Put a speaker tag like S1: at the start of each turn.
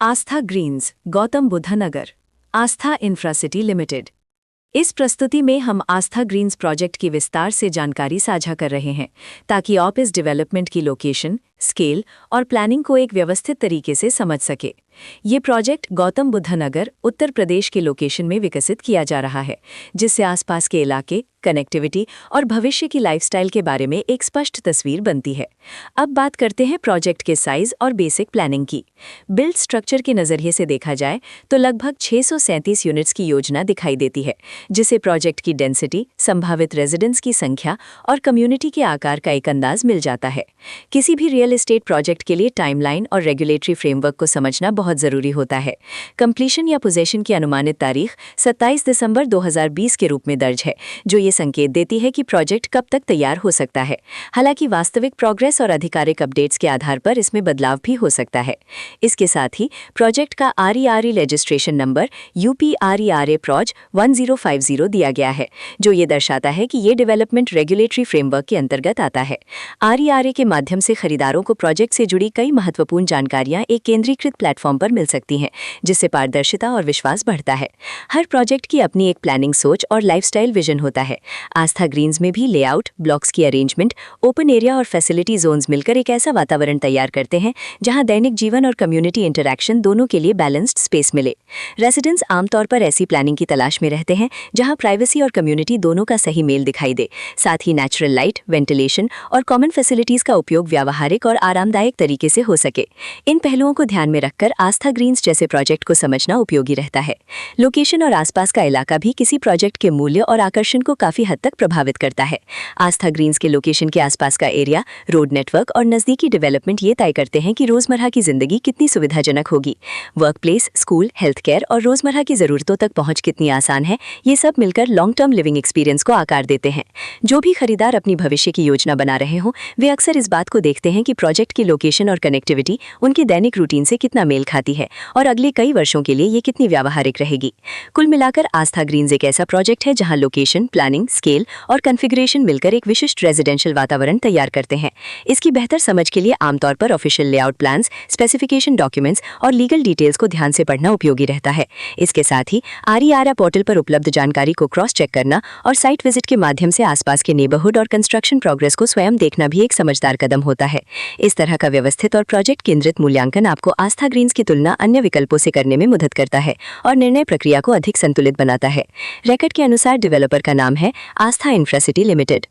S1: आस्था Green's, Gautam Buddha नगर, आस्था इंफ्रासिटी limited. इस प्रस्तुति में हम आस्था ग्रीन्स प्रोजेक्ट की विस्तार से जानकारी साझा कर रहे हैं ताकि आप इस डेवलपमेंट की लोकेशन, स्केल और प्लानिंग को एक व्यवस्थित तरीके से समझ सके। ये प्रोजेक्ट गौतम बुद्ध नगर, उत्तर प्रदेश के लोकेशन में विकसित किया जा रहा है, जिससे आसपास के इलाके, कनेक्टिविटी और भविष्य की लाइफस्टाइल के बारे में एक स्पष्ट तस्वीर बनती है। अब बात करते हैं प्रोजेक्ट के साइज और बेसिक प्लानिंग की। बिल्ड स्ट्रक्चर के नज़रिए से देखा जाए तो लगभग 637 यूनिट्स की योजना दिखाई देती है, जिसे प्रोजेक्ट की डेंसिटी, संभावित रेजिडेंट्स की संख्या और कम्युनिटी के आकार का एक अंदाज मिल जाता है। किसी भी रियल एस्टेट प्रोजेक्ट के लिए टाइमलाइन और रेगुलेटरी फ्रेमवर्क को समझना बहुत ज़रूरी होता है। कंप्लीशन या पोजेशन की अनुमानित तारीख 27 दिसंबर 2020 के रूप में दर्ज है, जो ये संकेत देती है कि प्रोजेक्ट कब तक तैयार हो सकता है। हालांकि वास्तविक प्रोग्रेस और आधिकारिक अपडेट्स के आधार पर इसमें बदलाव भी हो सकता है। इसके साथ ही प्रोजेक्ट का RERA registration number UPRERA proj 1050 दिया गया है, जो ये दर्शाता है कि ये डेवलपमेंट रेगुलेटरी फ्रेमवर्क के अंतर्गत आता है। RERA के माध्यम से खरीदारों को प्रोजेक्ट से जुड़ी कई महत्वपूर्ण जानकारियां एक केंद्रीकृत प्लेटफॉर्म पर मिल सकती हैं, जिससे पारदर्शिता और विश्वास बढ़ता है। हर प्रोजेक्ट की अपनी एक प्लानिंग सोच और लाइफस्टाइल विजन होता है। आस्था ग्रीन्स में भी लेआउट, ब्लॉक्स की अरेंजमेंट, ओपन एरिया और फैसिलिटी जोन्स मिलकर एक ऐसा वातावरण तैयार करते हैं जहां दैनिक जीवन और कम्युनिटी इंटरैक्शन दोनों के लिए बैलेंस्ड स्पेस मिले। रेसिडेंट्स आमतौर पर ऐसी प्लानिंग की तलाश में रहते हैं जहां प्राइवेसी और कम्युनिटी दोनों का सही मेल दिखाई दे। साथ ही नेचुरल लाइट, वेंटिलेशन और कॉमन फैसिलिटीज का उपयोग व्यावहारिक और आरामदायक तरीके से हो सके। इन पहलुओं को ध्यान में रखकर आस्था ग्रीन्स जैसे प्रोजेक्ट को समझना उपयोगी रहता है। लोकेशन और आसपास का इलाका भी किसी प्रोजेक्ट के मूल्य और आकर्षण को काफी हद तक प्रभावित करता है। आस्था ग्रीन्स के लोकेशन के आसपास का एरिया, रोड नेटवर्क और नजदीकी डेवलपमेंट ये तय करते हैं कि रोजमर्रा की जिंदगी कितनी सुविधाजनक होगी। Work place, school, health care और रोजमर्रा की जरूरतों तक पहुंच कितनी आसान है, ये सब मिलकर लॉन्ग टर्म लिविंग एक्सपीरियंस को आकार देते हैं। जो भी खरीदार अपनी भविष्य की योजना बना रहे हों, वे अक्सर इस बात को देखते हैं कि प्रोजेक्ट की लोकेशन और कनेक्टिविटी उनके दैनिक रूटीन से कितना मेल खाती है और अगले कई वर्षों के लिए ये कितनी व्यावहारिक रहेगी। कुल मिलाकर आस्था ग्रीन्स एक ऐसा प्रोजेक्ट है जहां लोकेशन, प्लानिंग, स्केल और कॉन्फ़िगरेशन मिलकर एक विशिष्ट रेजिडेंशियल वातावरण तैयार करते हैं। इसकी बेहतर समझ के लिए आमतौर पर official layout plans, specification documents और लीगल डिटेल्स को ध्यान से पढ़ना उपयोगी रहता है। इसके साथ ही RERA पोर्टल पर उपलब्ध जानकारी को क्रॉस चेक करना और साइट विजिट के माध्यम से आसपास के नेबरहुड और कंस्ट्रक्शन प्रोग्रेस को स्वयं देखना भी एक समझदार कदम होता है। इस तरह का व्यवस्थित और प्रोजेक्ट केंद्रित मूल्यांकन आपको आस्था ग्रीन्स की तुलना अन्य विकल्पों से करने में मदद करता है और निर्णय प्रक्रिया को अधिक संतुलित बनाता है। रिकॉर्ड के अनुसार डेवलपर का नाम है आस्था इंफ्रासिटी लिमिटेड।